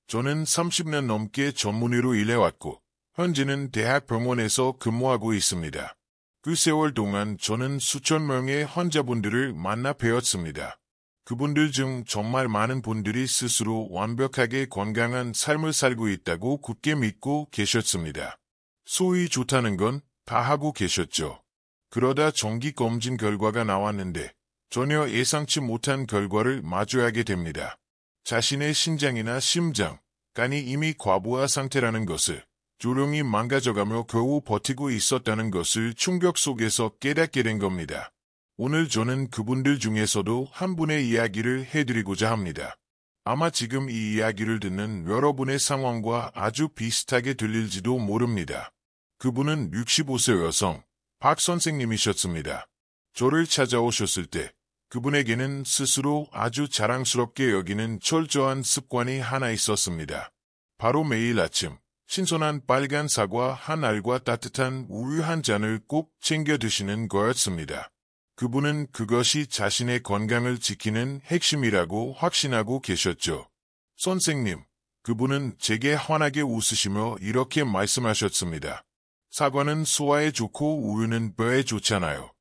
저는 30년 넘게 전문의로 일해왔고, 현재는 대학병원에서 근무하고 있습니다. 그 세월 동안 저는 수천 명의 환자분들을 만나 뵈었습니다. 그분들 중 정말 많은 분들이 스스로 완벽하게 건강한 삶을 살고 있다고 굳게 믿고 계셨습니다. 소위 좋다는 건 다 하고 계셨죠. 그러다 정기검진 결과가 나왔는데 전혀 예상치 못한 결과를 마주하게 됩니다. 자신의 신장이나 심장, 간이 이미 과부하 상태라는 것을, 조롱이 망가져가며 겨우 버티고 있었다는 것을 충격 속에서 깨닫게 된 겁니다. 오늘 저는 그분들 중에서도 한 분의 이야기를 해드리고자 합니다. 아마 지금 이 이야기를 듣는 여러분의 상황과 아주 비슷하게 들릴지도 모릅니다. 그분은 65세 여성, 박 선생님이셨습니다. 저를 찾아오셨을 때 그분에게는 스스로 아주 자랑스럽게 여기는 철저한 습관이 하나 있었습니다. 바로 매일 아침 신선한 빨간 사과 한 알과 따뜻한 우유 한 잔을 꼭 챙겨 드시는 거였습니다. 그분은 그것이 자신의 건강을 지키는 핵심이라고 확신하고 계셨죠. 선생님, 그분은 제게 환하게 웃으시며 이렇게 말씀하셨습니다. 사과는 소화에 좋고 우유는 뼈에 좋잖아요.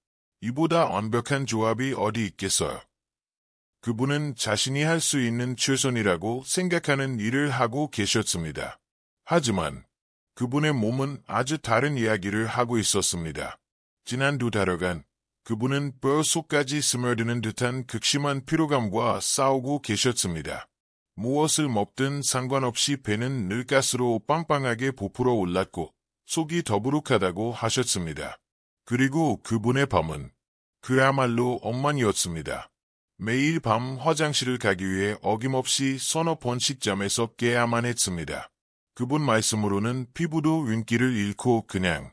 이보다 완벽한 조합이 어디 있겠어요. 그분은 자신이 할 수 있는 최선이라고 생각하는 일을 하고 계셨습니다. 하지만 그분의 몸은 아주 다른 이야기를 하고 있었습니다. 지난 2달여간 그분은 뼈 속까지 스며드는 듯한 극심한 피로감과 싸우고 계셨습니다. 무엇을 먹든 상관없이 배는 늘 가스로 빵빵하게 부풀어 올랐고 속이 더부룩하다고 하셨습니다. 그리고 그분의 밤은 그야말로 엉망이었습니다. 매일 밤 화장실을 가기 위해 어김없이 서너 번씩 잠에서 깨야만 했습니다. 그분 말씀으로는 피부도 윤기를 잃고 그냥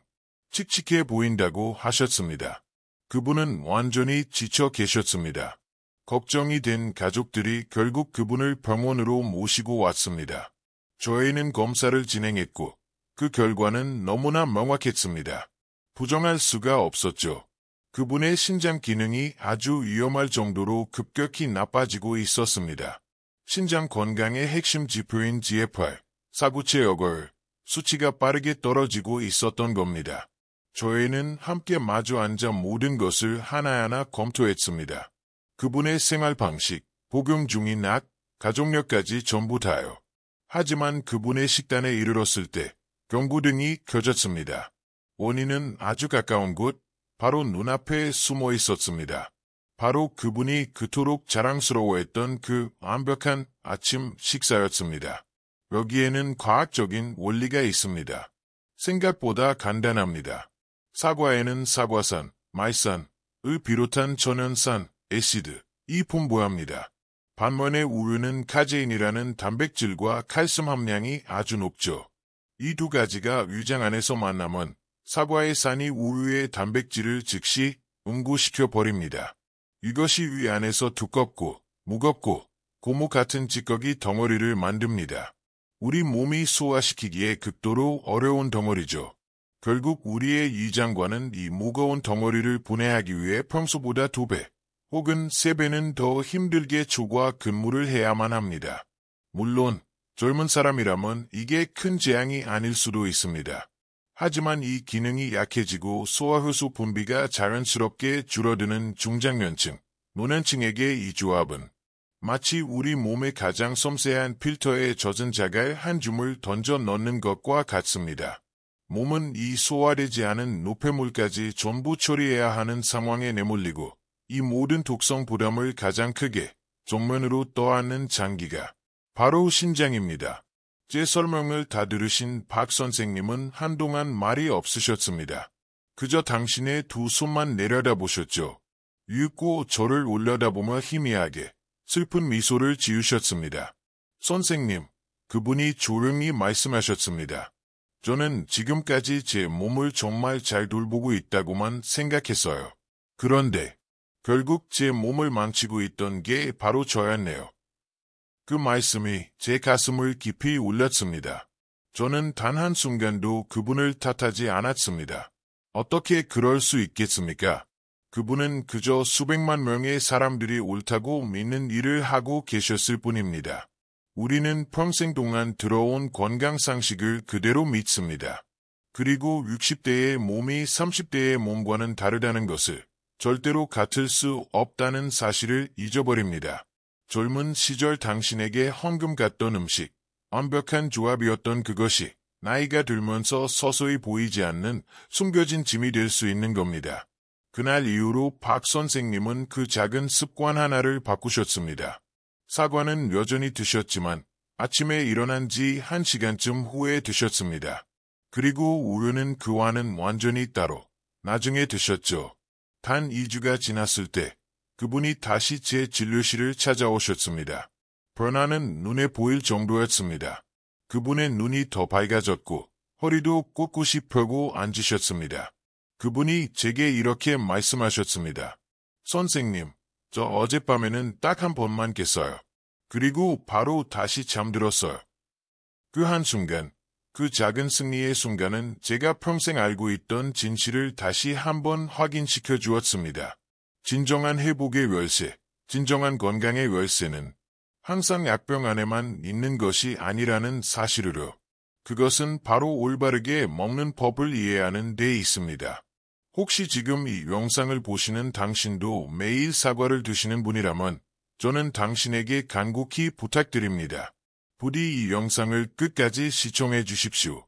칙칙해 보인다고 하셨습니다. 그분은 완전히 지쳐 계셨습니다. 걱정이 된 가족들이 결국 그분을 병원으로 모시고 왔습니다. 저희는 검사를 진행했고 그 결과는 너무나 명확했습니다. 부정할 수가 없었죠. 그분의 신장 기능이 아주 위험할 정도로 급격히 나빠지고 있었습니다. 신장 건강의 핵심 지표인 GFR, 사구체역을 수치가 빠르게 떨어지고 있었던 겁니다. 저희는 함께 마주 앉아 모든 것을 하나하나 검토했습니다. 그분의 생활 방식, 복용 중인 약, 가족력까지 전부 다요. 하지만 그분의 식단에 이르렀을 때 경고등이 켜졌습니다. 원인은 아주 가까운 곳, 바로 눈앞에 숨어 있었습니다. 바로 그분이 그토록 자랑스러워했던 그 완벽한 아침 식사였습니다. 여기에는 과학적인 원리가 있습니다. 생각보다 간단합니다. 사과에는 사과산, 말산을 비롯한 천연산, 애시드, 이 풍부합니다. 반면에 우유는 카제인이라는 단백질과 칼슘 함량이 아주 높죠. 이 두 가지가 위장 안에서 만나면 사과의 산이 우유의 단백질을 즉시 응고시켜 버립니다. 이것이 위 안에서 두껍고 무겁고 고무 같은 찌꺼기 덩어리를 만듭니다. 우리 몸이 소화시키기에 극도로 어려운 덩어리죠. 결국 우리의 위장과는 이 무거운 덩어리를 분해하기 위해 평소보다 2배 혹은 3배는 더 힘들게 초과 근무를 해야만 합니다. 물론 젊은 사람이라면 이게 큰 재앙이 아닐 수도 있습니다. 하지만 이 기능이 약해지고 소화효소 분비가 자연스럽게 줄어드는 중장년층, 노년층에게 이 조합은 마치 우리 몸의 가장 섬세한 필터에 젖은 자갈 한 줌을 던져 넣는 것과 같습니다. 몸은 이 소화되지 않은 노폐물까지 전부 처리해야 하는 상황에 내몰리고 이 모든 독성 부담을 가장 크게 정면으로 떠안는 장기가 바로 신장입니다. 제 설명을 다 들으신 박 선생님은 한동안 말이 없으셨습니다. 그저 당신의 두 손만 내려다보셨죠. 유익고 저를 올려다보며 희미하게 슬픈 미소를 지으셨습니다. 선생님, 그분이 조용히 말씀하셨습니다. 저는 지금까지 제 몸을 정말 잘 돌보고 있다고만 생각했어요. 그런데 결국 제 몸을 망치고 있던 게 바로 저였네요. 그 말씀이 제 가슴을 깊이 울렸습니다. 저는 단 한순간도 그분을 탓하지 않았습니다. 어떻게 그럴 수 있겠습니까? 그분은 그저 수백만 명의 사람들이 옳다고 믿는 일을 하고 계셨을 뿐입니다. 우리는 평생 동안 들어온 건강상식을 그대로 믿습니다. 그리고 60대의 몸이 30대의 몸과는 다르다는 것을, 절대로 같을 수 없다는 사실을 잊어버립니다. 젊은 시절 당신에게 황금 같던 음식, 완벽한 조합이었던 그것이 나이가 들면서 서서히 보이지 않는 숨겨진 짐이 될 수 있는 겁니다. 그날 이후로 박 선생님은 그 작은 습관 하나를 바꾸셨습니다. 사과는 여전히 드셨지만 아침에 일어난 지 1시간쯤 후에 드셨습니다. 그리고 우유는 그와는 완전히 따로 나중에 드셨죠. 단 2주가 지났을 때 그분이 다시 제 진료실을 찾아오셨습니다. 변화는 눈에 보일 정도였습니다. 그분의 눈이 더 밝아졌고 허리도 꼿꼿이 펴고 앉으셨습니다. 그분이 제게 이렇게 말씀하셨습니다. 선생님, 저 어젯밤에는 딱 한 번만 깼어요. 그리고 바로 다시 잠들었어요. 그 한순간, 그 작은 승리의 순간은 제가 평생 알고 있던 진실을 다시 한번 확인시켜 주었습니다. 진정한 회복의 열쇠, 진정한 건강의 열쇠는 항상 약병 안에만 있는 것이 아니라는 사실으로, 그것은 바로 올바르게 먹는 법을 이해하는 데 있습니다. 혹시 지금 이 영상을 보시는 당신도 매일 사과를 드시는 분이라면 저는 당신에게 간곡히 부탁드립니다. 부디 이 영상을 끝까지 시청해 주십시오.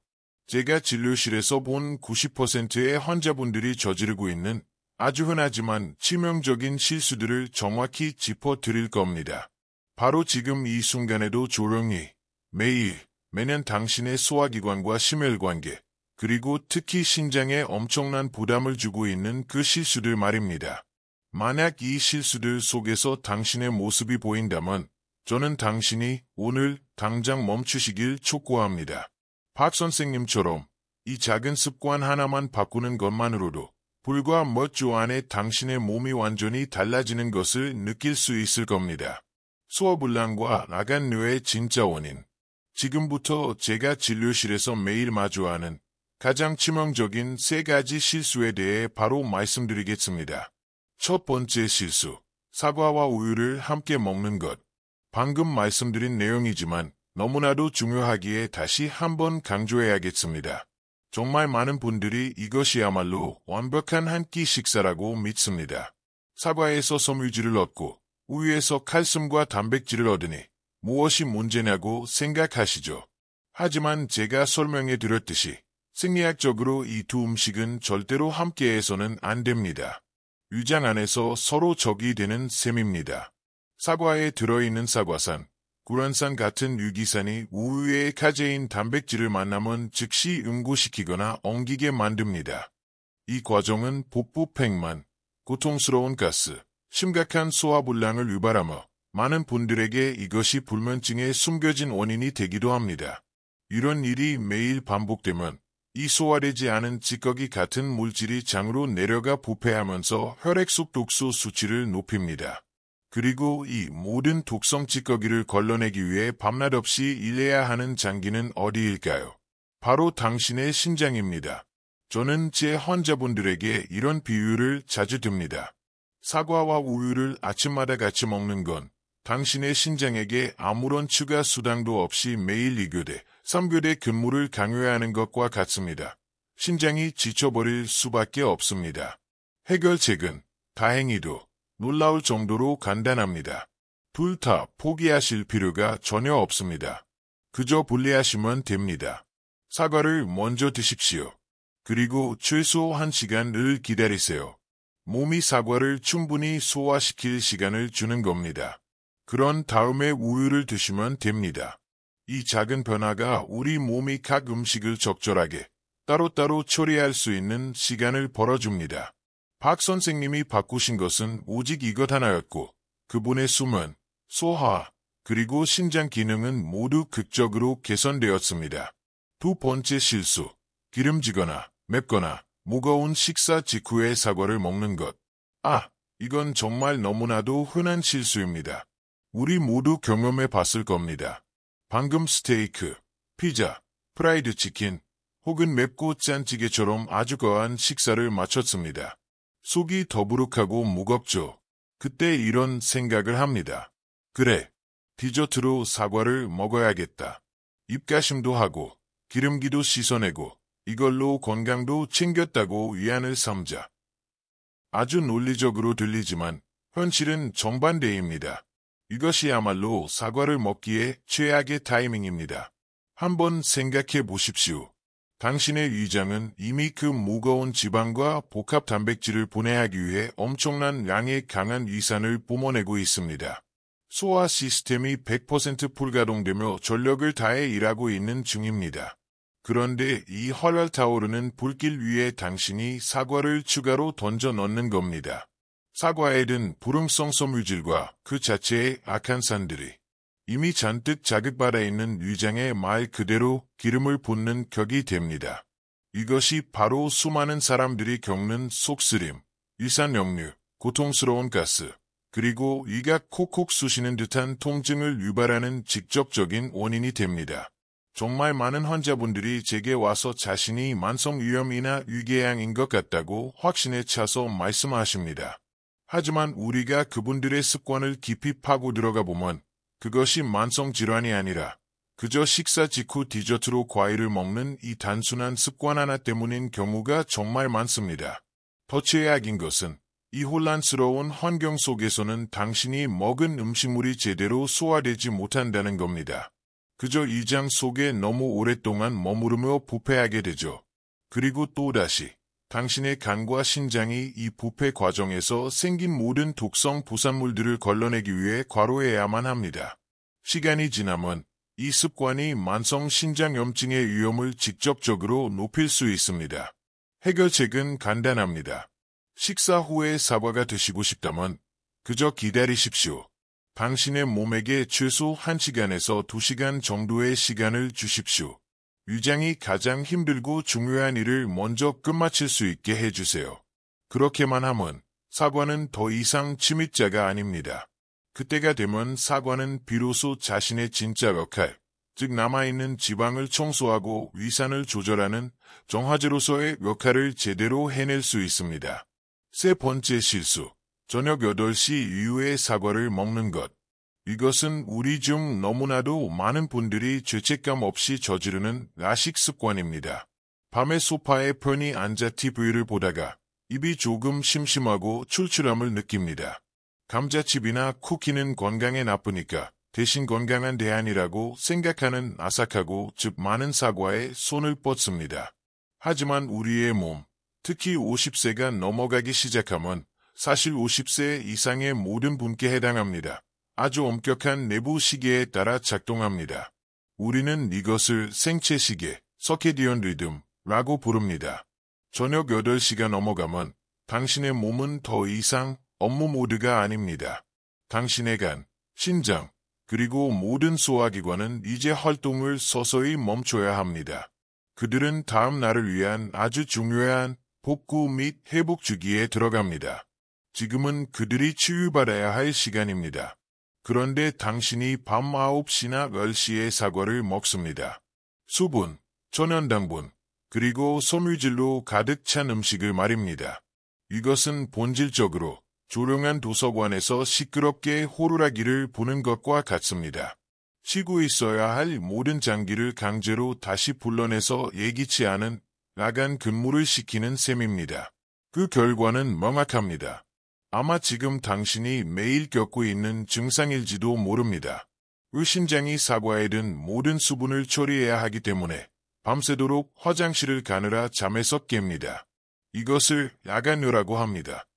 제가 진료실에서 본 90%의 환자분들이 저지르고 있는 아주 흔하지만 치명적인 실수들을 정확히 짚어드릴 겁니다. 바로 지금 이 순간에도 조용히 매년 당신의 소화기관과 심혈관계, 그리고 특히 신장에 엄청난 부담을 주고 있는 그 실수들 말입니다. 만약 이 실수들 속에서 당신의 모습이 보인다면 저는 당신이 오늘 당장 멈추시길 촉구합니다. 박 선생님처럼 이 작은 습관 하나만 바꾸는 것만으로도 불과 몇 주 안에 당신의 몸이 완전히 달라지는 것을 느낄 수 있을 겁니다. 소화불량과 나간류의 진짜 원인. 지금부터 제가 진료실에서 매일 마주하는 가장 치명적인 3가지 실수에 대해 바로 말씀드리겠습니다. 첫 번째 실수, 사과와 우유를 함께 먹는 것. 방금 말씀드린 내용이지만 너무나도 중요하기에 다시 한번 강조해야겠습니다. 정말 많은 분들이 이것이야말로 완벽한 한 끼 식사라고 믿습니다. 사과에서 섬유질을 얻고 우유에서 칼슘과 단백질을 얻으니 무엇이 문제냐고 생각하시죠. 하지만 제가 설명해 드렸듯이 생리학적으로 이 두 음식은 절대로 함께해서는 안 됩니다. 위장 안에서 서로 적이 되는 셈입니다. 사과에 들어있는 사과산, 구란산 같은 유기산이 우유의 카제인 단백질을 만나면 즉시 응고시키거나 엉기게 만듭니다. 이 과정은 복부 팽만, 고통스러운 가스, 심각한 소화불량을 유발하며 많은 분들에게 이것이 불면증의 숨겨진 원인이 되기도 합니다. 이런 일이 매일 반복되면 이 소화되지 않은 찌꺼기 같은 물질이 장으로 내려가 부패하면서 혈액 속 독소 수치를 높입니다. 그리고 이 모든 독성 찌꺼기를 걸러내기 위해 밤낮 없이 일해야 하는 장기는 어디일까요? 바로 당신의 신장입니다. 저는 제 환자분들에게 이런 비유를 자주 듭니다. 사과와 우유를 아침마다 같이 먹는 건 당신의 신장에게 아무런 추가 수당도 없이 매일 2교대, 3교대 근무를 강요하는 것과 같습니다. 신장이 지쳐버릴 수밖에 없습니다. 해결책은 다행히도 놀라울 정도로 간단합니다. 둘 다 포기하실 필요가 전혀 없습니다. 그저 분리하시면 됩니다. 사과를 먼저 드십시오. 그리고 최소 1시간을 기다리세요. 몸이 사과를 충분히 소화시킬 시간을 주는 겁니다. 그런 다음에 우유를 드시면 됩니다. 이 작은 변화가 우리 몸이 각 음식을 적절하게 따로따로 처리할 수 있는 시간을 벌어줍니다. 박 선생님이 바꾸신 것은 오직 이것 하나였고 그분의 숨은, 소화, 그리고 신장 기능은 모두 극적으로 개선되었습니다. 두 번째 실수, 기름지거나 맵거나 무거운 식사 직후에 사과를 먹는 것. 이건 정말 너무나도 흔한 실수입니다. 우리 모두 경험해 봤을 겁니다. 방금 스테이크, 피자, 프라이드 치킨, 혹은 맵고 짠 찌개처럼 아주 거한 식사를 마쳤습니다. 속이 더부룩하고 무겁죠. 그때 이런 생각을 합니다. 그래, 디저트로 사과를 먹어야겠다. 입가심도 하고 기름기도 씻어내고 이걸로 건강도 챙겼다고 위안을 삼자. 아주 논리적으로 들리지만 현실은 정반대입니다. 이것이야말로 사과를 먹기에 최악의 타이밍입니다. 한번 생각해 보십시오. 당신의 위장은 이미 그 무거운 지방과 복합 단백질을 분해하기 위해 엄청난 양의 강한 위산을 뿜어내고 있습니다. 소화 시스템이 100% 불가동되며 전력을 다해 일하고 있는 중입니다. 그런데 이 헐헐 타오르는 불길 위에 당신이 사과를 추가로 던져 넣는 겁니다. 사과에 든 불응성 섬유질과 그 자체의 악한 산들이 이미 잔뜩 자극받아 있는 위장에 말 그대로 기름을 붓는 격이 됩니다. 이것이 바로 수많은 사람들이 겪는 속쓰림, 위산역류, 고통스러운 가스, 그리고 위가 콕콕 쑤시는 듯한 통증을 유발하는 직접적인 원인이 됩니다. 정말 많은 환자분들이 제게 와서 자신이 만성위염이나 위궤양인 것 같다고 확신에 차서 말씀하십니다. 하지만 우리가 그분들의 습관을 깊이 파고 들어가 보면 그것이 만성질환이 아니라 그저 식사 직후 디저트로 과일을 먹는 이 단순한 습관 하나 때문인 경우가 정말 많습니다. 더 최악인 것은 이 혼란스러운 환경 속에서는 당신이 먹은 음식물이 제대로 소화되지 못한다는 겁니다. 그저 위장 속에 너무 오랫동안 머무르며 부패하게 되죠. 그리고 또다시 당신의 간과 신장이 이 부패 과정에서 생긴 모든 독성 부산물들을 걸러내기 위해 과로해야만 합니다. 시간이 지나면 이 습관이 만성 신장염증의 위험을 직접적으로 높일 수 있습니다. 해결책은 간단합니다. 식사 후에 사과가 드시고 싶다면 그저 기다리십시오. 당신의 몸에게 최소 1시간에서 2시간 정도의 시간을 주십시오. 위장이 가장 힘들고 중요한 일을 먼저 끝마칠 수 있게 해주세요. 그렇게만 하면 사과는 더 이상 침입자가 아닙니다. 그때가 되면 사과는 비로소 자신의 진짜 역할, 즉 남아있는 지방을 청소하고 위산을 조절하는 정화제로서의 역할을 제대로 해낼 수 있습니다. 세 번째 실수, 저녁 8시 이후에 사과를 먹는 것. 이것은 우리 중 너무나도 많은 분들이 죄책감 없이 저지르는 야식 습관입니다. 밤에 소파에 편히 앉아 TV를 보다가 입이 조금 심심하고 출출함을 느낍니다. 감자칩이나 쿠키는 건강에 나쁘니까 대신 건강한 대안이라고 생각하는 아삭하고 즉 많은 사과에 손을 뻗습니다. 하지만 우리의 몸, 특히 50세가 넘어가기 시작하면 사실 50세 이상의 모든 분께 해당합니다. 아주 엄격한 내부 시계에 따라 작동합니다. 우리는 이것을 생체 시계, 서케디언 리듬라고 부릅니다. 저녁 8시가 넘어가면 당신의 몸은 더 이상 업무 모드가 아닙니다. 당신의 간, 신장, 그리고 모든 소화기관은 이제 활동을 서서히 멈춰야 합니다. 그들은 다음 날을 위한 아주 중요한 복구 및 회복 주기에 들어갑니다. 지금은 그들이 치유받아야 할 시간입니다. 그런데 당신이 밤 9시나 10시에 사과를 먹습니다. 수분, 천연당분, 그리고 섬유질로 가득 찬 음식을 말입니다. 이것은 본질적으로 조용한 도서관에서 시끄럽게 호루라기를 부는 것과 같습니다. 쉬고 있어야 할 모든 장기를 강제로 다시 불러내서 예기치 않은 야간 근무를 시키는 셈입니다. 그 결과는 명확합니다. 아마 지금 당신이 매일 겪고 있는 증상일지도 모릅니다. 신장이 사과에 든 모든 수분을 처리해야 하기 때문에 밤새도록 화장실을 가느라 잠에서 깹니다. 이것을 야간뇨라고 합니다.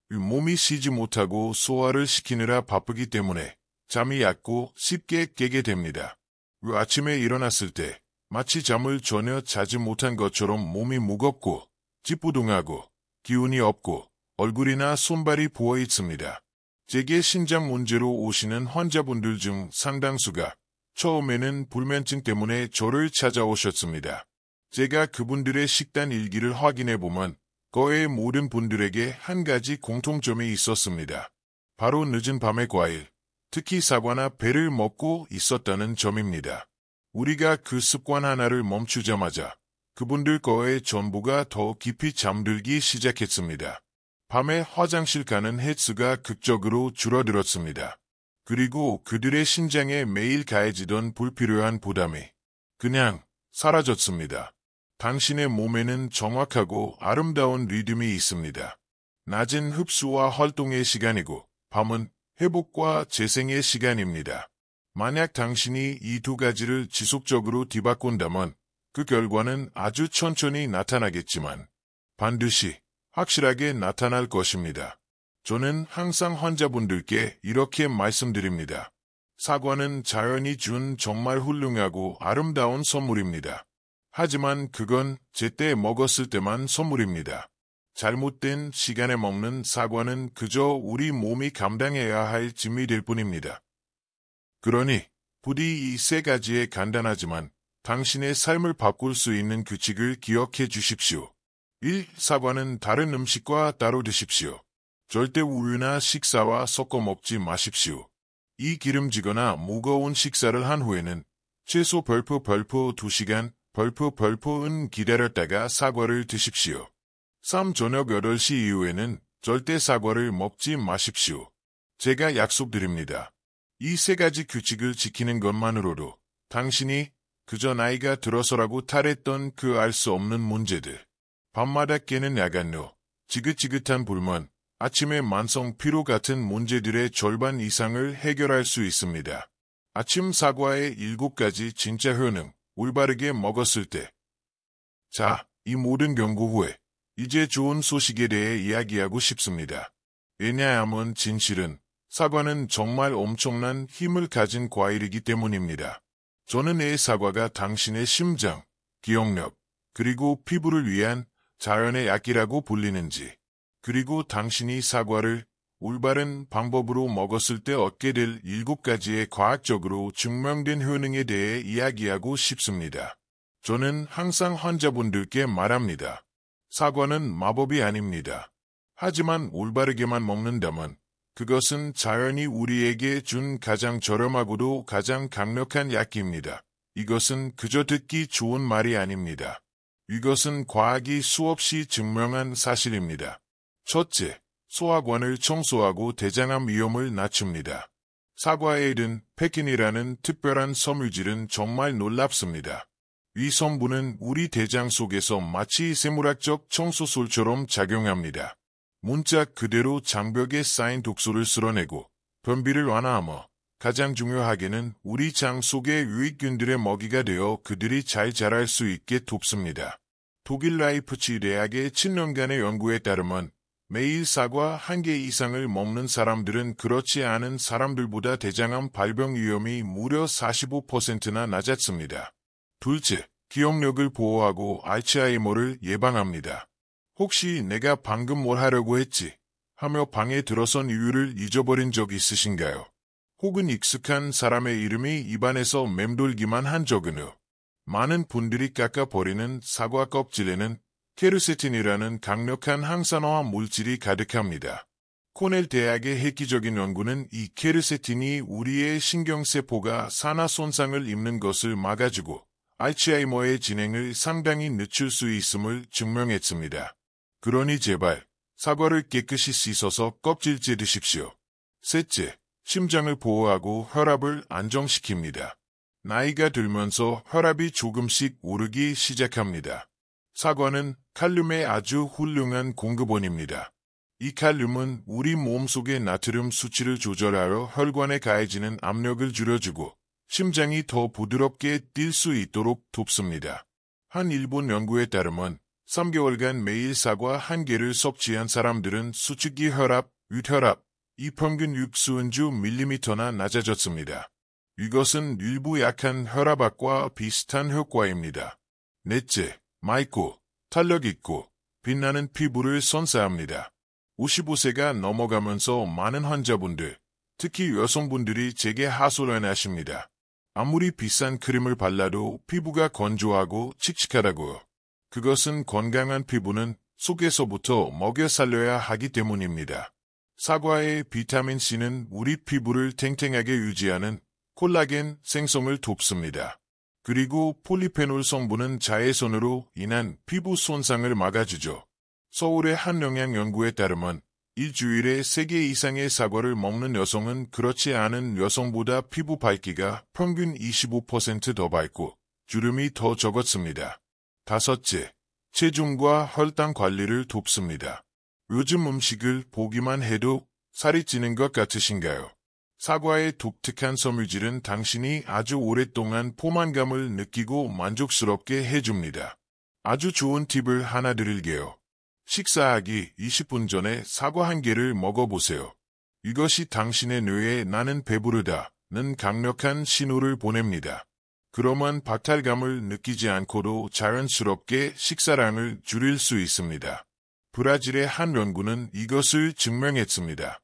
몸이 쉬지 못하고 소화를 시키느라 바쁘기 때문에 잠이 얕고 쉽게 깨게 됩니다. 아침에 일어났을 때 마치 잠을 전혀 자지 못한 것처럼 몸이 무겁고 찌뿌둥하고 기운이 없고 얼굴이나 손발이 부어 있습니다. 제게 신장 문제로 오시는 환자분들 중 상당수가 처음에는 불면증 때문에 저를 찾아오셨습니다. 제가 그분들의 식단 일기를 확인해보면 거의 모든 분들에게 한 가지 공통점이 있었습니다. 바로 늦은 밤에 과일, 특히 사과나 배를 먹고 있었다는 점입니다. 우리가 그 습관 하나를 멈추자마자 그분들 거의 전부가 더 깊이 잠들기 시작했습니다. 밤에 화장실 가는 횟수가 극적으로 줄어들었습니다. 그리고 그들의 신장에 매일 가해지던 불필요한 부담이 그냥 사라졌습니다. 당신의 몸에는 정확하고 아름다운 리듬이 있습니다. 낮은 흡수와 활동의 시간이고 밤은 회복과 재생의 시간입니다. 만약 당신이 이 두 가지를 지속적으로 뒤바꾼다면 그 결과는 아주 천천히 나타나겠지만 반드시 확실하게 나타날 것입니다. 저는 항상 환자분들께 이렇게 말씀드립니다. 사과는 자연이 준 정말 훌륭하고 아름다운 선물입니다. 하지만 그건 제때 먹었을 때만 선물입니다. 잘못된 시간에 먹는 사과는 그저 우리 몸이 감당해야 할 짐이 될 뿐입니다. 그러니 부디 이 세 가지의 간단하지만 당신의 삶을 바꿀 수 있는 규칙을 기억해 주십시오. 1. 사과는 다른 음식과 따로 드십시오. 절대 우유나 식사와 섞어 먹지 마십시오. 이 기름지거나 무거운 식사를 한 후에는 최소 벌프 2시간 벌프은 기다렸다가 사과를 드십시오. 3. 저녁 8시 이후에는 절대 사과를 먹지 마십시오. 제가 약속드립니다. 이 세 가지 규칙을 지키는 것만으로도 당신이 그저 나이가 들어서라고 탈했던 그 알 수 없는 문제들, 밤마다 깨는 야간료, 지긋지긋한 불만, 아침의 만성 피로 같은 문제들의 절반 이상을 해결할 수 있습니다. 아침 사과의 7가지 진짜 효능, 올바르게 먹었을 때. 자, 이 모든 경고 후에 이제 좋은 소식에 대해 이야기하고 싶습니다. 왜냐하면 진실은 사과는 정말 엄청난 힘을 가진 과일이기 때문입니다. 저는 이 사과가 당신의 심장, 기억력, 그리고 피부를 위한 자연의 약이라고 불리는지, 그리고 당신이 사과를 올바른 방법으로 먹었을 때 얻게 될 7가지의 과학적으로 증명된 효능에 대해 이야기하고 싶습니다. 저는 항상 환자분들께 말합니다. 사과는 마법이 아닙니다. 하지만 올바르게만 먹는다면 그것은 자연이 우리에게 준 가장 저렴하고도 가장 강력한 약입니다. 이것은 그저 듣기 좋은 말이 아닙니다. 이것은 과학이 수없이 증명한 사실입니다. 첫째, 소화관을 청소하고 대장암 위험을 낮춥니다. 사과에 든 페킨이라는 특별한 섬유질은 정말 놀랍습니다. 이 성분은 우리 대장 속에서 마치 생물학적 청소솔처럼 작용합니다. 문짝 그대로 장벽에 쌓인 독소를 쓸어내고 변비를 완화하며 가장 중요하게는 우리 장 속의 유익균들의 먹이가 되어 그들이 잘 자랄 수 있게 돕습니다. 독일 라이프치 대학의 7년간의 연구에 따르면 매일 사과 1개 이상을 먹는 사람들은 그렇지 않은 사람들보다 대장암 발병 위험이 무려 45%나 낮았습니다. 둘째, 기억력을 보호하고 알츠하이머를 예방합니다. 혹시 내가 방금 뭘 하려고 했지? 하며 방에 들어선 이유를 잊어버린 적 있으신가요? 혹은 익숙한 사람의 이름이 입안에서 맴돌기만 한 적은요? 많은 분들이 깎아버리는 사과 껍질에는 케르세틴이라는 강력한 항산화 물질이 가득합니다. 코넬 대학의 획기적인 연구는 이 케르세틴이 우리의 신경세포가 산화 손상을 입는 것을 막아주고 알츠하이머의 진행을 상당히 늦출 수 있음을 증명했습니다. 그러니 제발 사과를 깨끗이 씻어서 껍질째 드십시오. 셋째, 심장을 보호하고 혈압을 안정시킵니다. 나이가 들면서 혈압이 조금씩 오르기 시작합니다. 사과는 칼륨의 아주 훌륭한 공급원입니다. 이 칼륨은 우리 몸속의 나트륨 수치를 조절하여 혈관에 가해지는 압력을 줄여주고 심장이 더 부드럽게 뛸 수 있도록 돕습니다. 한 일본 연구에 따르면 3개월간 매일 사과 1개를 섭취한 사람들은 수축기 혈압, 윗혈압이 평균 60나 낮아졌습니다. 이것은 일부 약한 혈압약과 비슷한 효과입니다. 넷째, 맑고 탄력 있고 빛나는 피부를 선사합니다. 55세가 넘어가면서 많은 환자분들, 특히 여성분들이 제게 하소연하십니다. 아무리 비싼 크림을 발라도 피부가 건조하고 칙칙하다고요. 그것은 건강한 피부는 속에서부터 먹여 살려야 하기 때문입니다. 사과의 비타민C는 우리 피부를 탱탱하게 유지하는 콜라겐 생성을 돕습니다. 그리고 폴리페놀 성분은 자외선으로 인한 피부 손상을 막아주죠. 서울의 한 영양 연구에 따르면 일주일에 3개 이상의 사과를 먹는 여성은 그렇지 않은 여성보다 피부 밝기가 평균 25% 더 밝고 주름이 더 적었습니다. 다섯째, 체중과 혈당 관리를 돕습니다. 요즘 음식을 보기만 해도 살이 찌는 것 같으신가요? 사과의 독특한 섬유질은 당신이 아주 오랫동안 포만감을 느끼고 만족스럽게 해줍니다. 아주 좋은 팁을 하나 드릴게요. 식사하기 20분 전에 사과 한 개를 먹어보세요. 이것이 당신의 뇌에 나는 배부르다는 강력한 신호를 보냅니다. 그러면 박탈감을 느끼지 않고도 자연스럽게 식사량을 줄일 수 있습니다. 브라질의 한 연구는 이것을 증명했습니다.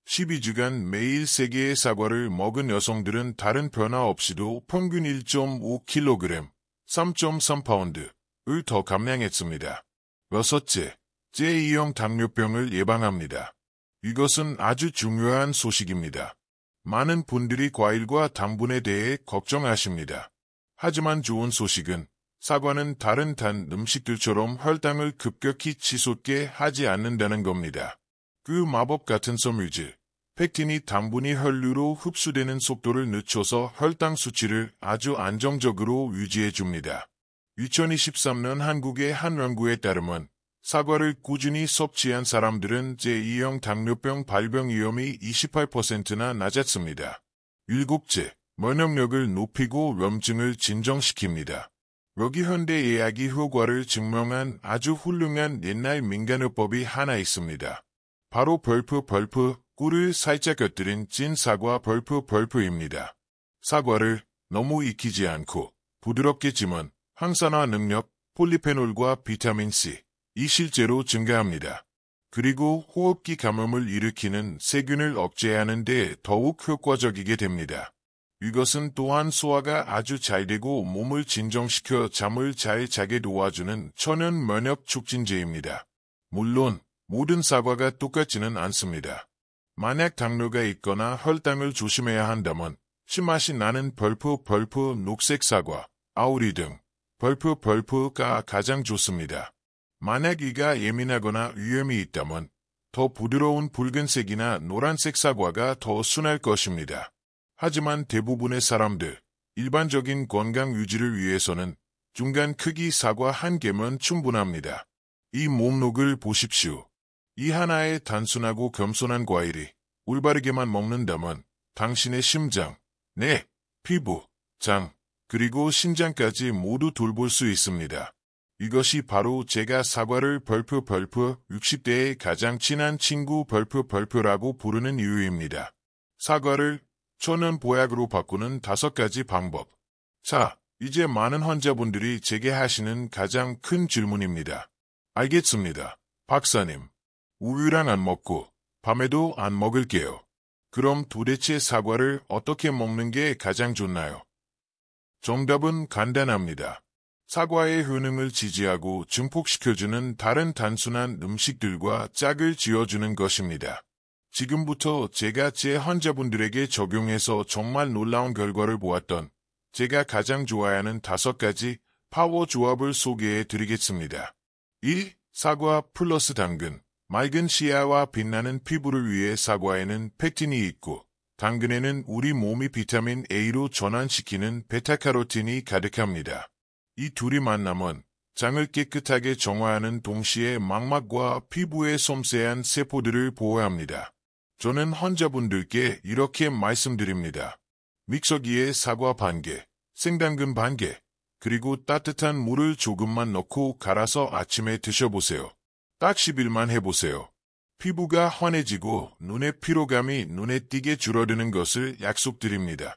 12주간 매일 3개의 사과를 먹은 여성들은 다른 변화 없이도 평균 1.5kg, 3.3파운드를 더 감량했습니다. 여섯째, 제2형 당뇨병을 예방합니다. 이것은 아주 중요한 소식입니다. 많은 분들이 과일과 당분에 대해 걱정하십니다. 하지만 좋은 소식은 사과는 다른 단 음식들처럼 혈당을 급격히 치솟게 하지 않는다는 겁니다. 그 마법 같은 섬유질, 펙틴이 당분이 혈류로 흡수되는 속도를 늦춰서 혈당 수치를 아주 안정적으로 유지해줍니다. 2023년 한국의 한 연구에 따르면 사과를 꾸준히 섭취한 사람들은 제2형 당뇨병 발병 위험이 28%나 낮았습니다. 일곱째, 면역력을 높이고 염증을 진정시킵니다. 여기 현대 예약이 효과를 증명한 아주 훌륭한 옛날 민간요법이 하나 있습니다. 바로 벌프 꿀을 살짝 곁들인 찐 사과 벌프입니다. 사과를 너무 익히지 않고 부드럽게 찌면 항산화 능력, 폴리페놀과 비타민C, 이 실제로 증가합니다. 그리고 호흡기 감염을 일으키는 세균을 억제하는 데 더욱 효과적이게 됩니다. 이것은 또한 소화가 아주 잘 되고 몸을 진정시켜 잠을 잘 자게 도와주는 천연 면역 촉진제입니다. 물론 모든 사과가 똑같지는 않습니다. 만약 당뇨가 있거나 혈당을 조심해야 한다면 신맛이 나는 벌프 녹색 사과, 아우리 등 벌프가 가장 좋습니다. 만약 이가 예민하거나 위험이 있다면 더 부드러운 붉은색이나 노란색 사과가 더 순할 것입니다. 하지만 대부분의 사람들, 일반적인 건강 유지를 위해서는 중간 크기 사과 한 개면 충분합니다. 이 목록을 보십시오. 이 하나의 단순하고 겸손한 과일이 올바르게만 먹는다면 당신의 심장, 뇌, 피부, 장, 그리고 신장까지 모두 돌볼 수 있습니다. 이것이 바로 제가 사과를 벌프 60대의 가장 친한 친구 벌프라고 부르는 이유입니다. 사과를 천연 보약으로 바꾸는 5가지 방법. 자, 이제 많은 환자분들이 제게 하시는 가장 큰 질문입니다. 알겠습니다. 박사님, 우유랑 안 먹고 밤에도 안 먹을게요. 그럼 도대체 사과를 어떻게 먹는 게 가장 좋나요? 정답은 간단합니다. 사과의 효능을 지지하고 증폭시켜주는 다른 단순한 음식들과 짝을 지어주는 것입니다. 지금부터 제가 제 환자분들에게 적용해서 정말 놀라운 결과를 보았던 제가 가장 좋아하는 5가지 파워 조합을 소개해 드리겠습니다. 1. 사과 플러스 당근. 맑은 시야와 빛나는 피부를 위해 사과에는 펙틴이 있고 당근에는 우리 몸이 비타민 A로 전환시키는 베타카로틴이 가득합니다. 이 둘이 만나면 장을 깨끗하게 정화하는 동시에 망막과 피부의 섬세한 세포들을 보호합니다. 저는 환자분들께 이렇게 말씀드립니다. 믹서기에 사과 반개, 생당근 반개, 그리고 따뜻한 물을 조금만 넣고 갈아서 아침에 드셔보세요. 딱 10일만 해보세요. 피부가 환해지고 눈의 피로감이 눈에 띄게 줄어드는 것을 약속드립니다.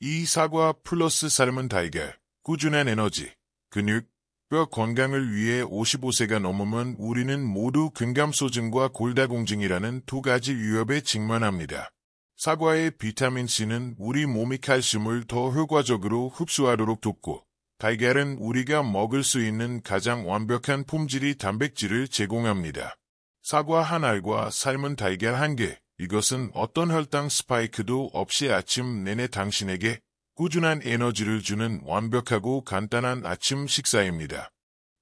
이 사과 플러스 삶은 달걀, 꾸준한 에너지, 근육, 뼈 건강을 위해 55세가 넘으면 우리는 모두 근감소증과 골다공증이라는 2가지 위협에 직면합니다. 사과의 비타민C는 우리 몸이 칼슘을 더 효과적으로 흡수하도록 돕고 달걀은 우리가 먹을 수 있는 가장 완벽한 품질의 단백질을 제공합니다. 사과 한 알과 삶은 달걀 한 개, 이것은 어떤 혈당 스파이크도 없이 아침 내내 당신에게 꾸준한 에너지를 주는 완벽하고 간단한 아침 식사입니다.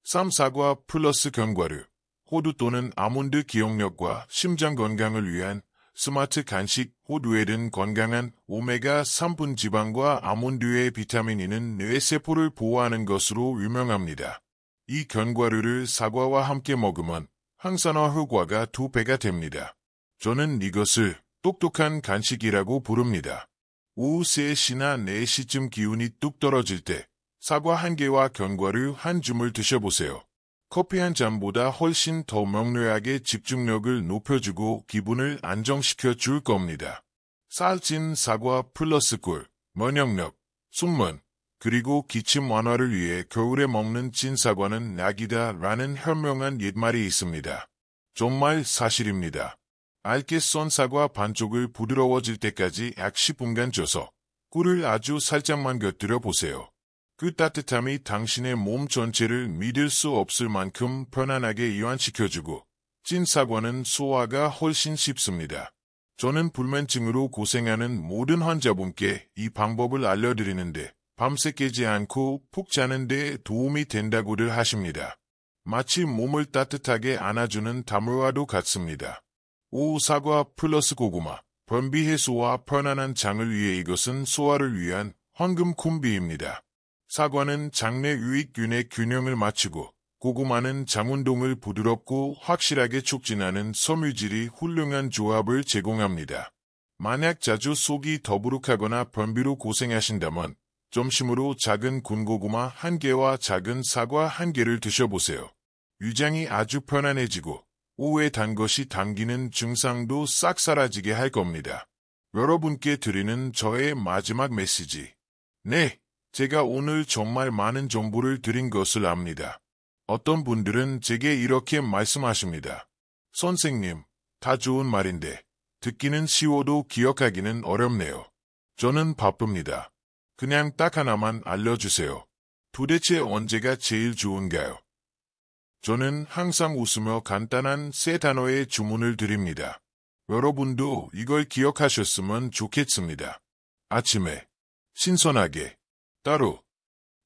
3. 사과 플러스 견과류. 호두 또는 아몬드 기억력과 심장 건강을 위한 스마트 간식. 호두에 든 건강한 오메가3분 지방과 아몬드의 비타민 E는 뇌세포를 보호하는 것으로 유명합니다. 이 견과류를 사과와 함께 먹으면 항산화 효과가 2배가 됩니다. 저는 이것을 똑똑한 간식이라고 부릅니다. 오후 3시나 4시쯤 기운이 뚝 떨어질 때 사과 1개와 견과류 1줌을 드셔보세요. 커피 한 잔보다 훨씬 더 명료하게 집중력을 높여주고 기분을 안정시켜 줄 겁니다. 살찐 사과 플러스 꿀, 면역력, 숙면, 그리고 기침 완화를 위해 겨울에 먹는 찐 사과는 약이다 라는 현명한 옛말이 있습니다. 정말 사실입니다. 얇게 썬 사과 반쪽을 부드러워질 때까지 약 10분간 쪄서 꿀을 아주 살짝만 곁들여 보세요. 그 따뜻함이 당신의 몸 전체를 믿을 수 없을 만큼 편안하게 이완시켜주고 찐 사과는 소화가 훨씬 쉽습니다. 저는 불면증으로 고생하는 모든 환자분께 이 방법을 알려드리는데 밤새 깨지 않고 푹 자는 데 도움이 된다고들 하십니다. 마치 몸을 따뜻하게 안아주는 담요와도 같습니다. 오후 사과 플러스 고구마, 변비 해소와 편안한 장을 위해 이것은 소화를 위한 황금 콤비입니다. 사과는 장내 유익균의 균형을 맞추고 고구마는 장운동을 부드럽고 확실하게 촉진하는 섬유질이 훌륭한 조합을 제공합니다. 만약 자주 속이 더부룩하거나 변비로 고생하신다면 점심으로 작은 군고구마 1개와 작은 사과 1개를 드셔보세요. 위장이 아주 편안해지고 오후에 단 것이 당기는 증상도 싹 사라지게 할 겁니다. 여러분께 드리는 저의 마지막 메시지. 네, 제가 오늘 정말 많은 정보를 드린 것을 압니다. 어떤 분들은 제게 이렇게 말씀하십니다. 선생님, 다 좋은 말인데 듣기는 쉬워도 기억하기는 어렵네요. 저는 바쁩니다. 그냥 딱 하나만 알려주세요. 도대체 언제가 제일 좋은가요? 저는 항상 웃으며 간단한 3단어의 주문을 드립니다. 여러분도 이걸 기억하셨으면 좋겠습니다. 아침에 신선하게 따로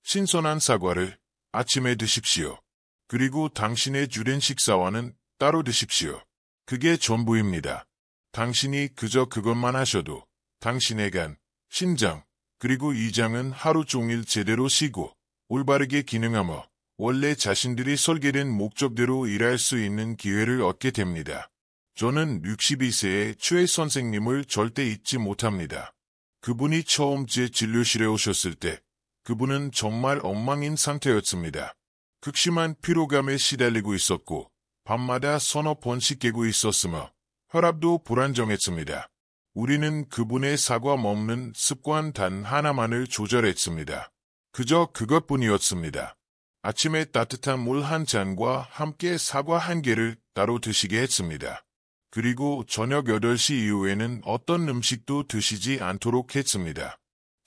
신선한 사과를 아침에 드십시오. 그리고 당신의 주된 식사와는 따로 드십시오. 그게 전부입니다. 당신이 그저 그것만 하셔도 당신의 간, 심장, 그리고 위장은 하루 종일 제대로 쉬고 올바르게 기능하며 원래 자신들이 설계된 목적대로 일할 수 있는 기회를 얻게 됩니다. 저는 62세의 최 선생님을 절대 잊지 못합니다. 그분이 처음 제 진료실에 오셨을 때 그분은 정말 엉망인 상태였습니다. 극심한 피로감에 시달리고 있었고 밤마다 서너 번씩 깨고 있었으며 혈압도 불안정했습니다. 우리는 그분의 사과 먹는 습관 단 하나만을 조절했습니다. 그저 그것뿐이었습니다. 아침에 따뜻한 물 한 잔과 함께 사과 1개를 따로 드시게 했습니다. 그리고 저녁 8시 이후에는 어떤 음식도 드시지 않도록 했습니다.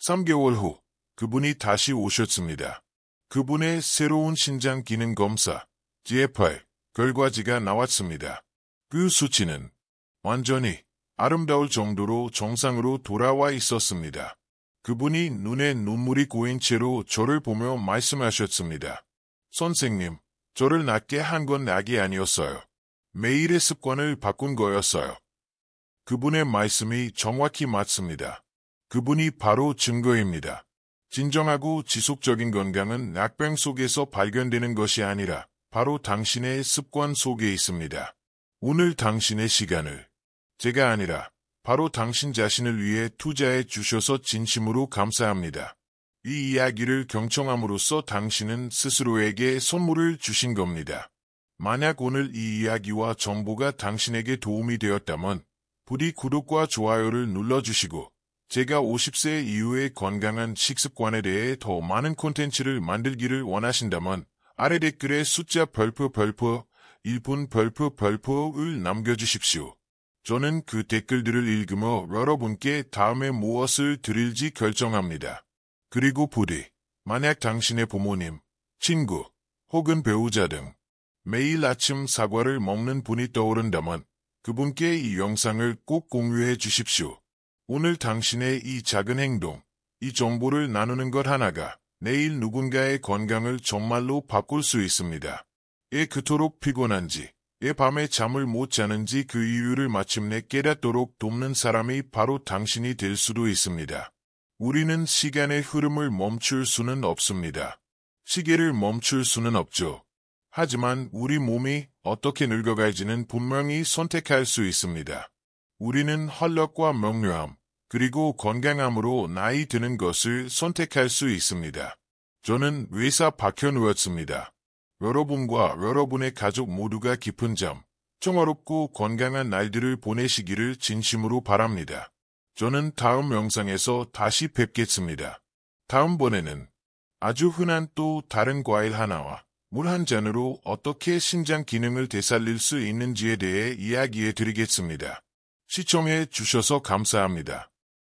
3개월 후 그분이 다시 오셨습니다. 그분의 새로운 신장 기능 검사, GFR, 결과지가 나왔습니다. 그 수치는 완전히 아름다울 정도로 정상으로 돌아와 있었습니다. 그분이 눈에 눈물이 고인 채로 저를 보며 말씀하셨습니다. 선생님, 저를 낫게 한 건 약이 아니었어요. 매일의 습관을 바꾼 거였어요. 그분의 말씀이 정확히 맞습니다. 그분이 바로 증거입니다. 진정하고 지속적인 건강은 약병 속에서 발견되는 것이 아니라 바로 당신의 습관 속에 있습니다. 오늘 당신의 시간을 제가 아니라 바로 당신 자신을 위해 투자해 주셔서 진심으로 감사합니다. 이 이야기를 경청함으로써 당신은 스스로에게 선물을 주신 겁니다. 만약 오늘 이 이야기와 정보가 당신에게 도움이 되었다면 부디 구독과 좋아요를 눌러주시고 제가 50세 이후의 건강한 식습관에 대해 더 많은 콘텐츠를 만들기를 원하신다면 아래 댓글에 숫자 별표 1분 별표를 남겨주십시오. 저는 그 댓글들을 읽으며 여러분께 다음에 무엇을 드릴지 결정합니다. 그리고 부디 만약 당신의 부모님, 친구 혹은 배우자 등 매일 아침 사과를 먹는 분이 떠오른다면 그분께 이 영상을 꼭 공유해 주십시오. 오늘 당신의 이 작은 행동, 이 정보를 나누는 것 하나가 내일 누군가의 건강을 정말로 바꿀 수 있습니다. 그토록 피곤한지 밤에 잠을 못 자는지 그 이유를 마침내 깨닫도록 돕는 사람이 바로 당신이 될 수도 있습니다. 우리는 시간의 흐름을 멈출 수는 없습니다. 시계를 멈출 수는 없죠. 하지만 우리 몸이 어떻게 늙어갈지는 분명히 선택할 수 있습니다. 우리는 활력과 명료함, 그리고 건강함으로 나이 드는 것을 선택할 수 있습니다. 저는 회사 박혀 누웠습니다. 여러분과 여러분의 가족 모두가 깊은 잠, 평화롭고 건강한 날들을 보내시기를 진심으로 바랍니다. 저는 다음 영상에서 다시 뵙겠습니다. 다음번에는 아주 흔한 또 다른 과일 하나와 물 한 잔으로 어떻게 신장 기능을 되살릴 수 있는지에 대해 이야기해 드리겠습니다. 시청해 주셔서 감사합니다.